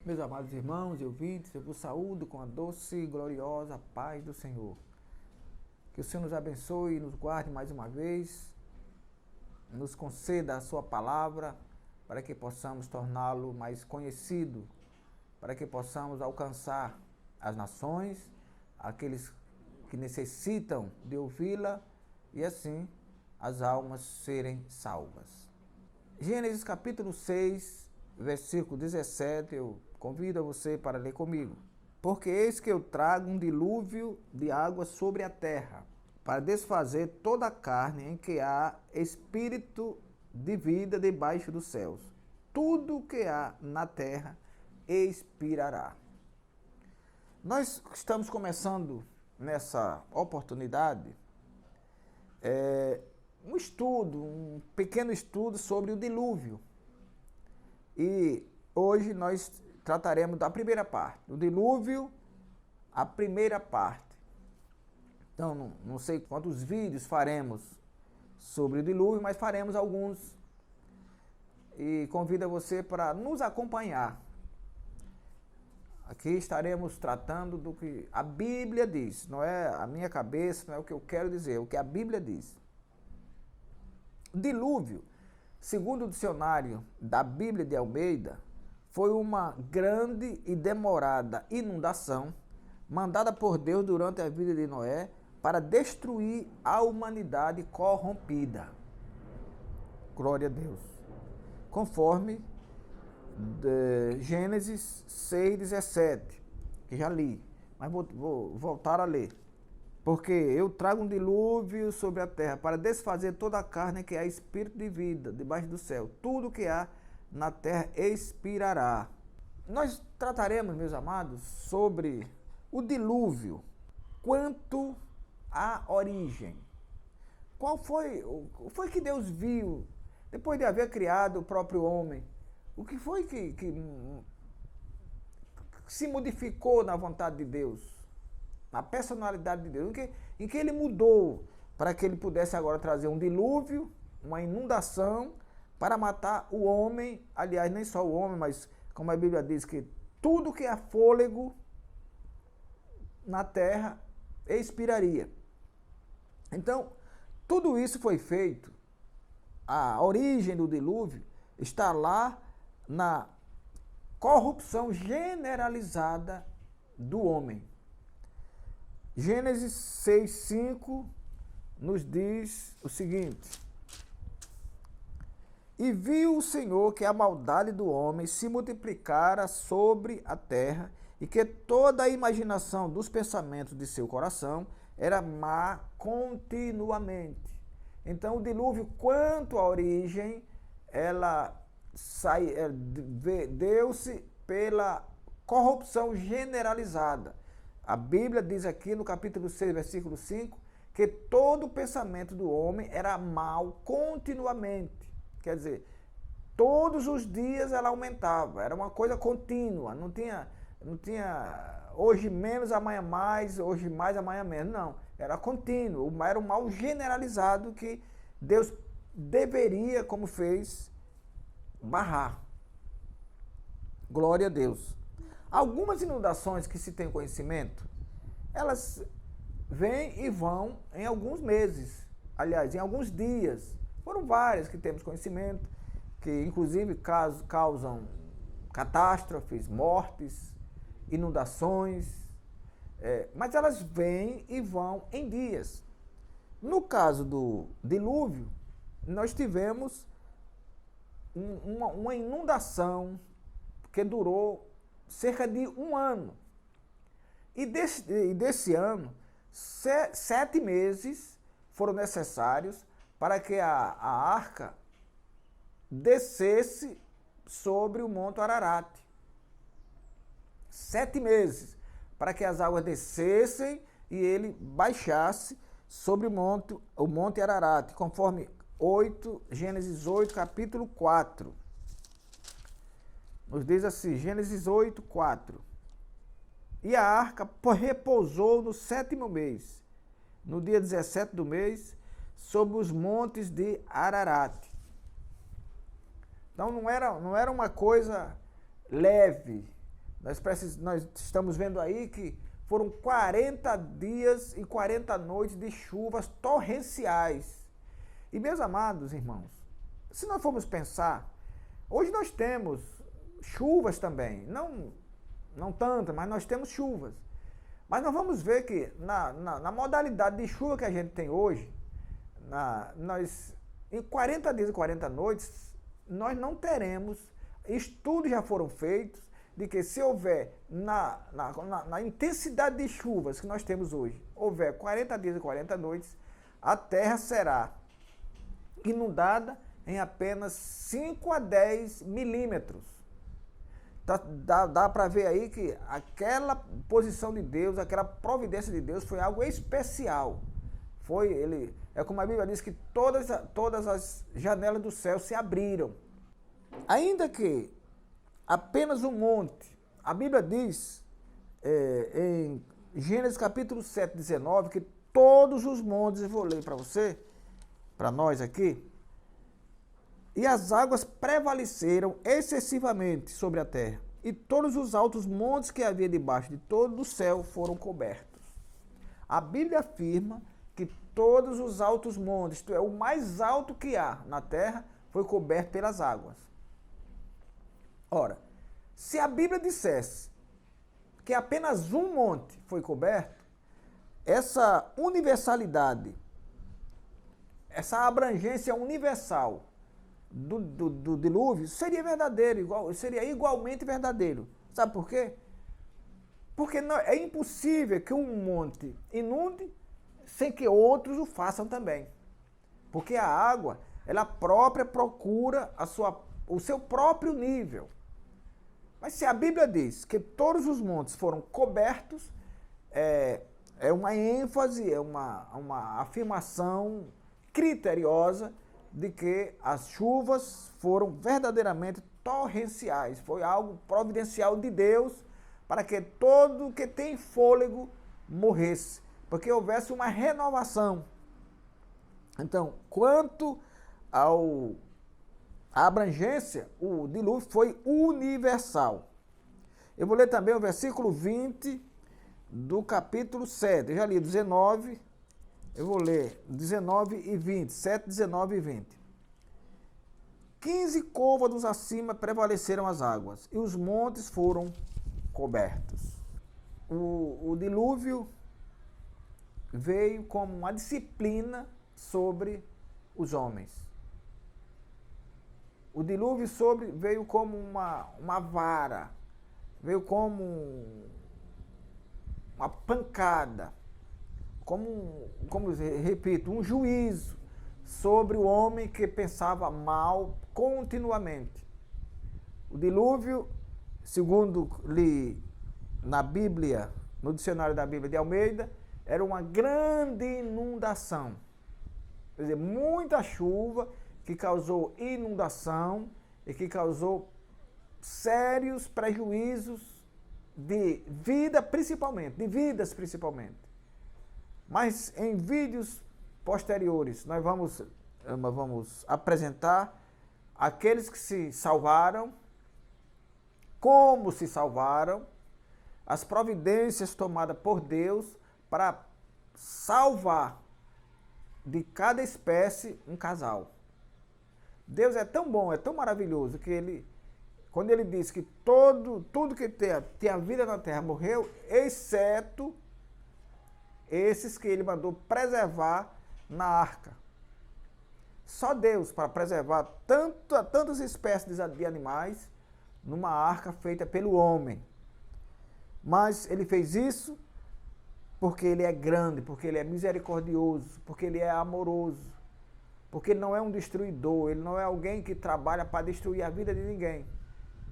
Meus amados irmãos e ouvintes, eu vos saúdo com a doce e gloriosa paz do Senhor. Que o Senhor nos abençoe e nos guarde mais uma vez, nos conceda a sua palavra, para que possamos torná-lo mais conhecido, para que possamos alcançar as nações, aqueles que necessitam de ouvi-la, e assim as almas serem salvas. Gênesis capítulo 6, versículo 17, eu convido a você para ler comigo. Porque eis que eu trago um dilúvio de água sobre a terra, para desfazer toda a carne em que há espírito de vida debaixo dos céus. Tudo que há na terra expirará. Nós estamos começando nessa oportunidade um pequeno estudo sobre o dilúvio. E hoje nós trataremos da primeira parte, do dilúvio, a primeira parte. Então, não sei quantos vídeos faremos sobre o dilúvio, mas faremos alguns. E convido você para nos acompanhar. Aqui estaremos tratando do que a Bíblia diz, não é a minha cabeça, não é o que eu quero dizer, é o que a Bíblia diz. Dilúvio, segundo o dicionário da Bíblia de Almeida, foi uma grande e demorada inundação mandada por Deus durante a vida de Noé para destruir a humanidade corrompida. Glória a Deus. Conforme Gênesis 6,17, que já li, mas vou voltar a ler. Porque eu trago um dilúvio sobre a terra para desfazer toda a carne que há espírito de vida debaixo do céu. Tudo que há na terra expirará. Nós trataremos, meus amados, sobre o dilúvio quanto à origem. Qual foi que Deus viu depois de haver criado o próprio homem? O que foi que se modificou na vontade de Deus? Na personalidade de Deus, em que ele mudou para que ele pudesse agora trazer um dilúvio, uma inundação, para matar o homem, aliás, nem só o homem, mas como a Bíblia diz que tudo que é fôlego na terra expiraria. Então, tudo isso foi feito, a origem do dilúvio está lá na corrupção generalizada do homem. Gênesis 6,5 nos diz o seguinte: E viu o Senhor que a maldade do homem se multiplicara sobre a terra, e que toda a imaginação dos pensamentos de seu coração era má continuamente. Então o dilúvio, quanto à origem, deu-se pela corrupção generalizada. A Bíblia diz aqui no capítulo 6, versículo 5, que todo o pensamento do homem era mau continuamente. Quer dizer, todos os dias ela aumentava, era uma coisa contínua, não tinha hoje menos, amanhã mais, hoje mais, amanhã menos, não. Era contínuo, era um mal generalizado que Deus deveria, como fez, barrar. Glória a Deus. Algumas inundações que se tem conhecimento, elas vêm e vão em alguns meses, aliás, em alguns dias. Foram várias que temos conhecimento, que inclusive causam catástrofes, mortes, inundações, mas elas vêm e vão em dias. No caso do dilúvio, nós tivemos uma inundação que durou cerca de um ano. E desse ano, 7 meses foram necessários para que a arca descesse sobre o Monte Ararat. 7 meses para que as águas descessem e ele baixasse sobre o Monte Ararat, conforme Gênesis 8, capítulo 4. Nos diz assim, Gênesis 8, 4. E a arca repousou no 7º mês, no dia 17 do mês, sobre os montes de Ararat. Então não era uma coisa leve, Nós estamos vendo aí que foram 40 dias e 40 noites de chuvas torrenciais. E meus amados irmãos, se nós formos pensar, hoje nós temos chuvas também, não tantas, mas nós temos chuvas. Mas nós vamos ver que na modalidade de chuva que a gente tem hoje, em 40 dias e 40 noites, nós não teremos, estudos já foram feitos, de que se houver, na intensidade de chuvas que nós temos hoje, houver 40 dias e 40 noites, a terra será inundada em apenas 5 a 10 milímetros. Dá para ver aí que aquela posição de Deus, aquela providência de Deus foi algo especial. É como a Bíblia diz que todas as janelas do céu se abriram. Ainda que apenas um monte, a Bíblia diz em Gênesis capítulo 7, 19, que todos os montes, eu vou ler para você, para nós aqui, e as águas prevaleceram excessivamente sobre a terra, e todos os altos montes que havia debaixo de todo o céu foram cobertos. A Bíblia afirma que todos os altos montes, isto é, o mais alto que há na terra, foi coberto pelas águas. Ora, se a Bíblia dissesse que apenas um monte foi coberto, essa universalidade, essa abrangência universal do dilúvio seria verdadeiro, seria igualmente verdadeiro. Sabe por quê? Porque é impossível que um monte inunde sem que outros o façam também. Porque a água, ela própria procura o seu próprio nível. Mas se a Bíblia diz que todos os montes foram cobertos, é uma ênfase, é uma afirmação criteriosa de que as chuvas foram verdadeiramente torrenciais. Foi algo providencial de Deus para que todo que tem fôlego morresse, porque houvesse uma renovação. Então, quanto à abrangência, o dilúvio foi universal. Eu vou ler também o versículo 20 do capítulo 7. Eu já li 19, eu vou ler 19 e 20, 7, 19 e 20. 15 côvados acima prevaleceram as águas, e os montes foram cobertos. O dilúvio veio como uma disciplina sobre os homens. O dilúvio veio como uma vara, veio como uma pancada, repito, um juízo sobre o homem que pensava mal continuamente. O dilúvio, segundo li na Bíblia, no dicionário da Bíblia de Almeida, era uma grande inundação. Quer dizer, muita chuva que causou inundação e que causou sérios prejuízos de vidas principalmente. Mas em vídeos posteriores nós vamos apresentar aqueles que se salvaram, como se salvaram, as providências tomadas por Deus para salvar de cada espécie um casal. Deus é tão bom, é tão maravilhoso, que quando ele diz que tudo que tem vida na terra morreu, exceto esses que ele mandou preservar na arca. Só Deus para preservar tantas espécies de animais numa arca feita pelo homem. Mas ele fez isso porque ele é grande, porque ele é misericordioso, porque ele é amoroso, porque ele não é um destruidor, ele não é alguém que trabalha para destruir a vida de ninguém.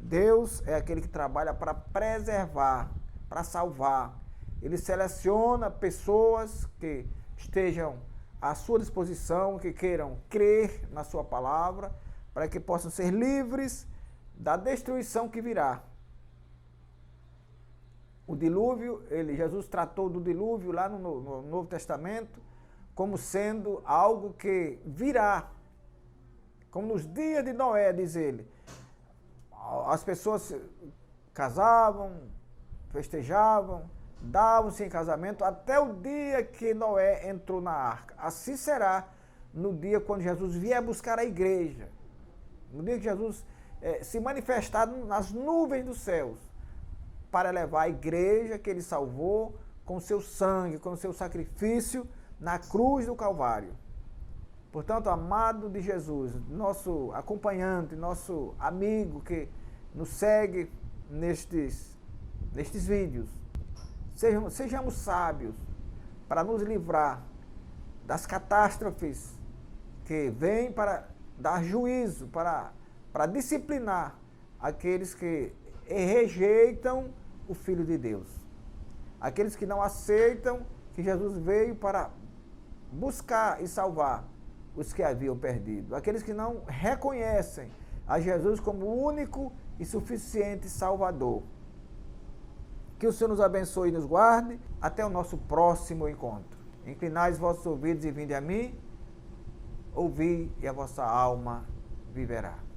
Deus é aquele que trabalha para preservar, para salvar. Ele seleciona pessoas que estejam à sua disposição, que queiram crer na sua palavra, para que possam ser livres da destruição que virá. O dilúvio, Jesus tratou do dilúvio lá no Novo Testamento como sendo algo que virá, como nos dias de Noé, diz ele. As pessoas casavam, festejavam, davam-se em casamento até o dia que Noé entrou na arca. Assim será no dia quando Jesus vier buscar a igreja. No dia que Jesus se manifestar nas nuvens dos céus para levar a igreja que ele salvou com o seu sangue, com o seu sacrifício na cruz do Calvário. Portanto, amado de Jesus, nosso acompanhante, nosso amigo que nos segue nestes vídeos, sejamos sábios para nos livrar das catástrofes que vêm para dar juízo, para disciplinar aqueles que rejeitam o Filho de Deus. Aqueles que não aceitam que Jesus veio para buscar e salvar os que haviam perdido. Aqueles que não reconhecem a Jesus como o único e suficiente Salvador. Que o Senhor nos abençoe e nos guarde. Até o nosso próximo encontro. Inclinai os vossos ouvidos e vinde a mim. Ouvi e a vossa alma viverá.